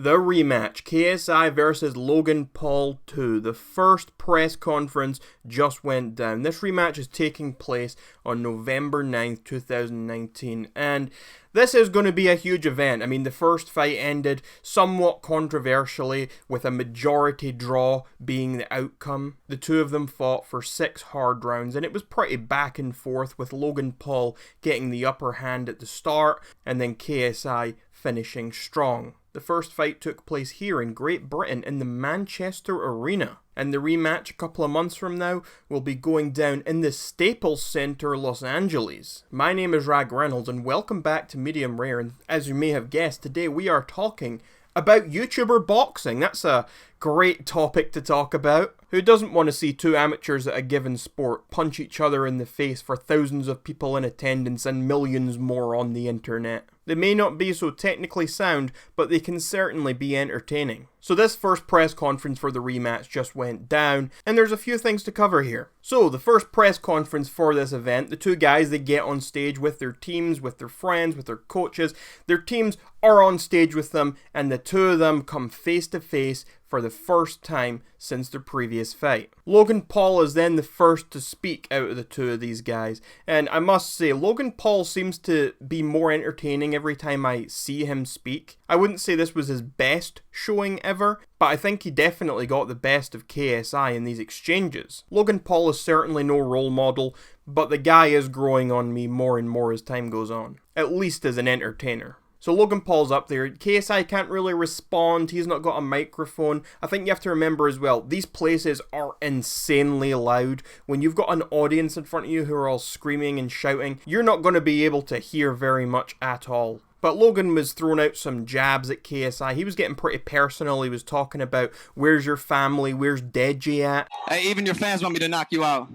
The rematch, KSI versus Logan Paul 2. The first press conference just went down. This rematch is taking place on November 9th, 2019, and this is going to be a huge event. I mean, the first fight ended somewhat controversially, with a majority draw being the outcome. The two of them fought for 6 hard rounds, and it was pretty back and forth, with Logan Paul getting the upper hand at the start, and then KSI finishing strong. The first fight took place here in Great Britain in the Manchester Arena, and the rematch a couple of months from now will be going down in the Staples Center, Los Angeles. My name is Rag Reynolds, and welcome back to Medium Rare, and as you may have guessed, today we are talking about YouTuber boxing. That's a great topic to talk about. Who doesn't want to see two amateurs at a given sport punch each other in the face for thousands of people in attendance and millions more on the internet? They may not be so technically sound, but they can certainly be entertaining. So this first press conference for the rematch just went down, and there's a few things to cover here. So the first press conference for this event, the two guys, they get on stage with their teams, with their friends, with their coaches. Their teams are on stage with them, and the two of them come face to face for the first time since their previous fight. Logan Paul is then the first to speak out of the two of these guys, and I must say, Logan Paul seems to be more entertaining every time I see him speak. I wouldn't say this was his best showing ever, but I think he definitely got the best of KSI in these exchanges. Logan Paul is certainly no role model, but the guy is growing on me more and more as time goes on, at least as an entertainer. So Logan Paul's up there. KSI can't really respond. He's not got a microphone. I think you have to remember as well, these places are insanely loud. When you've got an audience in front of you who are all screaming and shouting, you're not going to be able to hear very much at all. But Logan was throwing out some jabs at KSI. He was getting pretty personal. He was talking about, where's your family? Where's Deji at? Hey, even your fans want me to knock you out.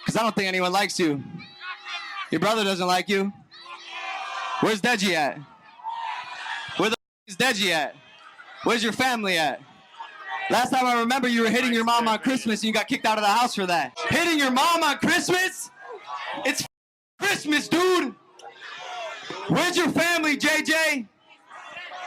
Because I don't think anyone likes you. Your brother doesn't like you. Where's Deji at? Where the is Deji at? Where's your family at? Last time I remember, you were hitting your mom on Christmas and you got kicked out of the house for that. Hitting your mom on Christmas? It's Christmas, dude. Where's your family, JJ?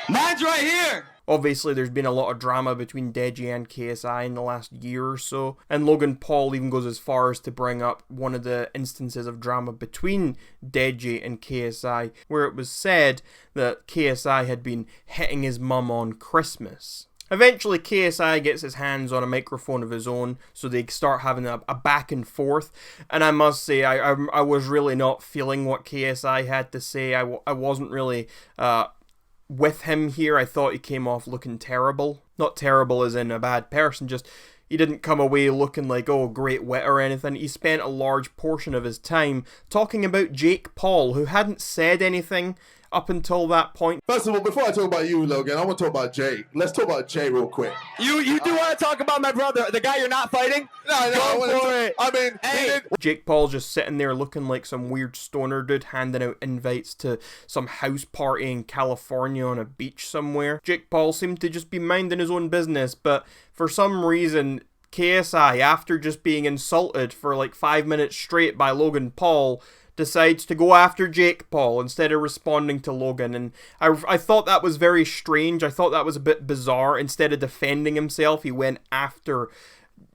Mine's right here. Obviously, there's been a lot of drama between Deji and KSI in the last year or so, and Logan Paul even goes as far as to bring up one of the instances of drama between Deji and KSI, where it was said that KSI had been hitting his mum on Christmas. Eventually, KSI gets his hands on a microphone of his own, so they start having a back and forth, and I must say, I was really not feeling what KSI had to say. I wasn't really with him here. I thought he came off looking terrible. Not terrible as in a bad person, just he didn't come away looking like, oh, great wit or anything. He spent a large portion of his time talking about Jake Paul, who hadn't said anything up until that point. First of all, before I talk about you, Logan, I want to talk about Jay. Let's talk about Jay real quick. You do want to talk about my brother, the guy you're not fighting? No, Go for it. I mean, hey. Jake Paul just sitting there looking like some weird stoner dude handing out invites to some house party in California on a beach somewhere. Jake Paul seemed to just be minding his own business, but for some reason, KSI, after just being insulted for like 5 minutes straight by Logan Paul, decides to go after Jake Paul instead of responding to Logan, and I thought that was very strange. I thought that was a bit bizarre. Instead of defending himself, he went after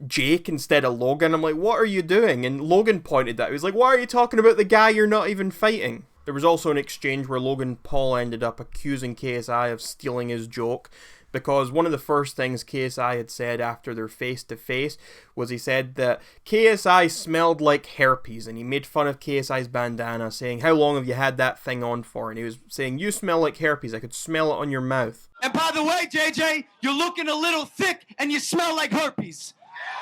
Jake instead of Logan. I'm like, what are you doing? And Logan pointed that. He was like, why are you talking about the guy you're not even fighting? There was also an exchange where Logan Paul ended up accusing KSI of stealing his joke, because one of the first things KSI had said after their face-to-face was he said that KSI smelled like herpes, and he made fun of KSI's bandana, saying, how long have you had that thing on for? And he was saying, you smell like herpes, I could smell it on your mouth. And by the way, JJ, you're looking a little thick and you smell like herpes.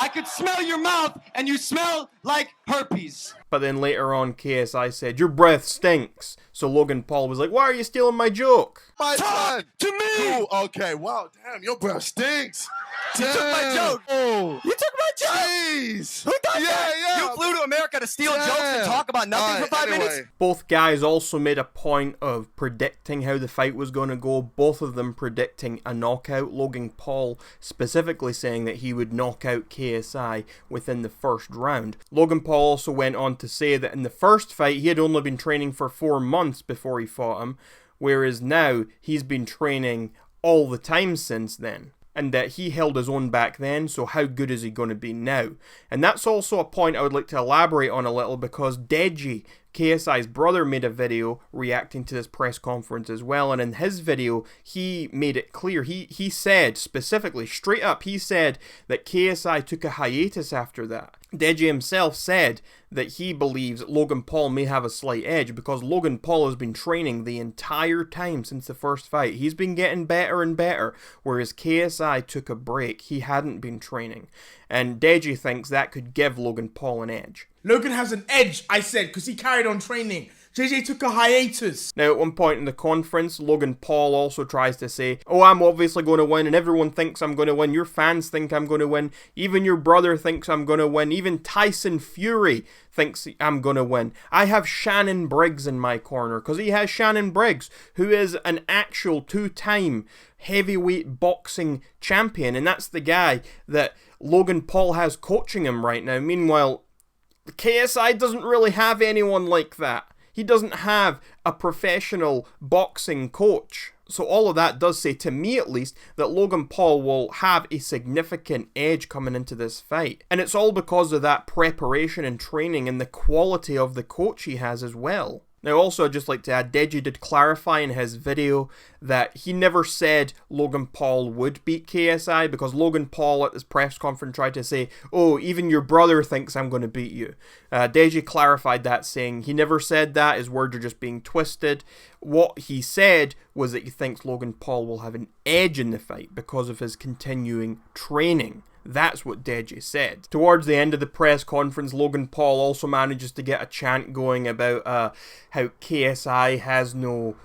I could smell your mouth and you smell like herpes. But then later on, KSI said, your breath stinks. So Logan Paul was like, why are you stealing my joke? my son. To me. Ooh, okay, wow, damn, your breath stinks. You took my joke. Oh. You took my joke. Jeez. Who does that? Yeah. You flew to America to steal jokes and talk about nothing for 5 minutes? Both guys also made a point of predicting how the fight was going to go. Both of them predicting a knockout. Logan Paul specifically saying that he would knock out KSI within the first round. Logan Paul also went on to say that in the first fight, he had only been training for 4 months before he fought him, whereas now he's been training all the time since then. And that he held his own back then, so how good is he going to be now? And that's also a point I would like to elaborate on a little, because Deji, KSI's brother, made a video reacting to this press conference as well, and in his video, he made it clear. He said, specifically, straight up, he said that KSI took a hiatus after that. Deji himself said that he believes Logan Paul may have a slight edge because Logan Paul has been training the entire time since the first fight. He's been getting better and better, whereas KSI took a break. He hadn't been training. And Deji thinks that could give Logan Paul an edge. Logan has an edge, I said, because he carried on training. JJ took a hiatus. Now, at one point in the conference, Logan Paul also tries to say, oh, I'm obviously going to win, and everyone thinks I'm going to win. Your fans think I'm going to win. Even your brother thinks I'm going to win. Even Tyson Fury thinks I'm going to win. I have Shannon Briggs in my corner, because he has Shannon Briggs, who is an actual two-time heavyweight boxing champion, and that's the guy that Logan Paul has coaching him right now. Meanwhile, KSI doesn't really have anyone like that. He doesn't have a professional boxing coach. So all of that does say, to me at least, that Logan Paul will have a significant edge coming into this fight. And it's all because of that preparation and training and the quality of the coach he has as well. Now also, I'd just like to add, Deji did clarify in his video that he never said Logan Paul would beat KSI, because Logan Paul at this press conference tried to say, oh, even your brother thinks I'm going to beat you. Deji clarified that, saying he never said that, his words are just being twisted. What he said was that he thinks Logan Paul will have an edge in the fight because of his continuing training. That's what Deji said. Towards the end of the press conference, Logan Paul also manages to get a chant going about how KSI has no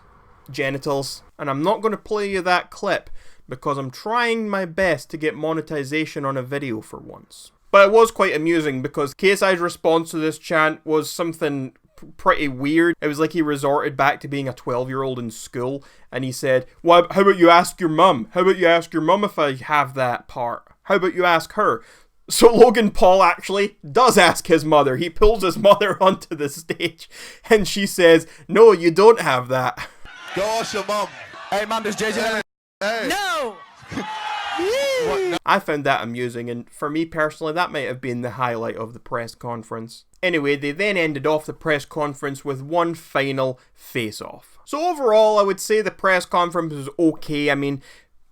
genitals. And I'm not going to play you that clip because I'm trying my best to get monetization on a video for once. But it was quite amusing because KSI's response to this chant was something pretty weird. It was like he resorted back to being a 12-year-old in school, and he said, well, how about you ask your mum? How about you ask your mum if I have that part? How about you ask her? So Logan Paul actually does ask his mother. He pulls his mother onto the stage, and she says, no, you don't have that. Go ask your mum. Hey, mom, does JJ... Hey. No! I found that amusing, and for me personally, that might have been the highlight of the press conference. Anyway, they then ended off the press conference with one final face-off. So overall, I would say the press conference was okay. I mean,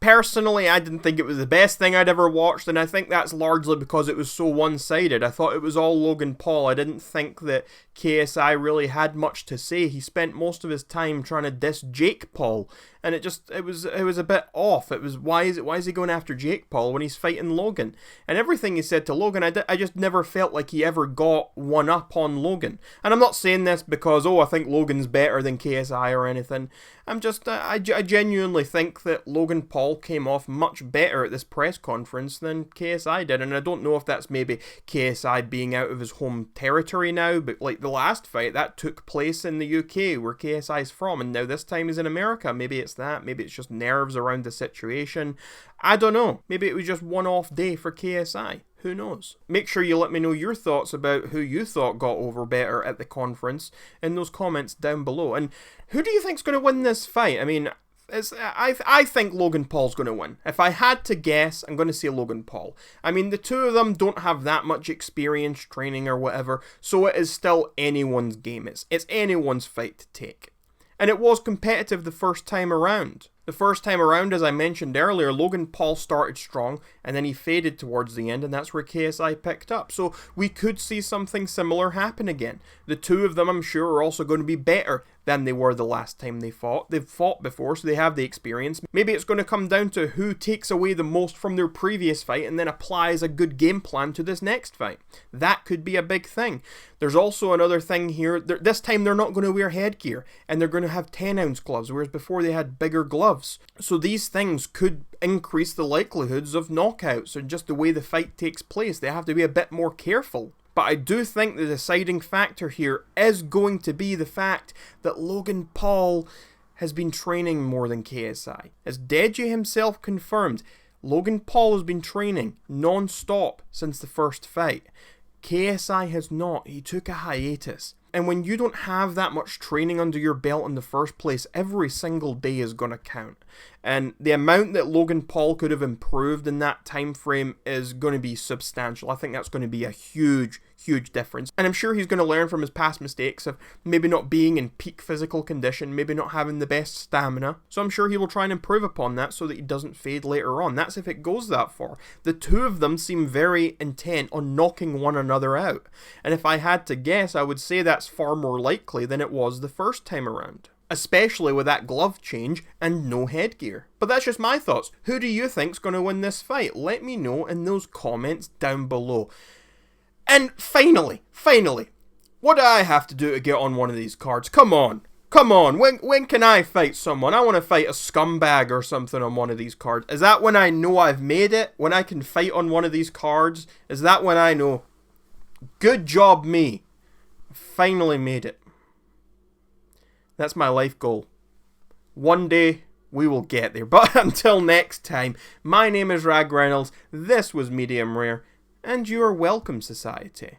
personally, I didn't think it was the best thing I'd ever watched, and I think that's largely because it was so one-sided. I thought it was all Logan Paul. I didn't think that KSI really had much to say. He spent most of his time trying to diss Jake Paul, and it was a bit off. It was, why is he going after Jake Paul when he's fighting Logan? And everything he said to Logan, I just never felt like he ever got one up on Logan. And I'm not saying this because, oh, I think Logan's better than KSI or anything. I'm just, I genuinely think that Logan Paul came off much better at this press conference than KSI did. And I don't know if that's maybe KSI being out of his home territory now, but like the last fight, that took place in the UK where KSI's from, and now this time he's in America. Maybe it's that, maybe it's just nerves around the situation. I don't know. Maybe it was just one off day for KSI. Who knows? Make sure you let me know your thoughts about who you thought got over better at the conference in those comments down below. And who do you think's going to win this fight? I mean, I think Logan Paul's going to win. If I had to guess, I'm going to say Logan Paul. I mean, the two of them don't have that much experience training or whatever, so it is still anyone's game. It's anyone's fight to take. And it was competitive the first time around. The first time around, as I mentioned earlier, Logan Paul started strong, and then he faded towards the end, and that's where KSI picked up. So we could see something similar happen again. The two of them, I'm sure, are also going to be better than they were the last time they fought. They've fought before, so they have the experience. Maybe it's going to come down to who takes away the most from their previous fight and then applies a good game plan to this next fight. That could be a big thing. There's also another thing here. This time they're not going to wear headgear, and they're going to have 10-ounce gloves, whereas before they had bigger gloves. So these things could increase the likelihoods of knockouts or just the way the fight takes place. They have to be a bit more careful. But I do think the deciding factor here is going to be the fact that Logan Paul has been training more than KSI. As Deji himself confirmed, Logan Paul has been training non-stop since the first fight. KSI has not. He took a hiatus. And when you don't have that much training under your belt in the first place, every single day is going to count. And the amount that Logan Paul could have improved in that time frame is going to be substantial. I think that's going to be a huge difference. And I'm sure he's going to learn from his past mistakes of maybe not being in peak physical condition, maybe not having the best stamina. So I'm sure he will try and improve upon that so that he doesn't fade later on. That's if it goes that far. The two of them seem very intent on knocking one another out. And if I had to guess, I would say that's far more likely than it was the first time around. Especially with that glove change and no headgear. But that's just my thoughts. Who do you think's going to win this fight? Let me know in those comments down below. And finally, what do I have to do to get on one of these cards? Come on, when can I fight someone? I want to fight a scumbag or something on one of these cards. Is that when I know I've made it? When I can fight on one of these cards? Is that when I know, good job me, finally made it? That's my life goal. One day, we will get there. But until next time, my name is Rag Reynolds, this was Medium Rare, and you are welcome, society.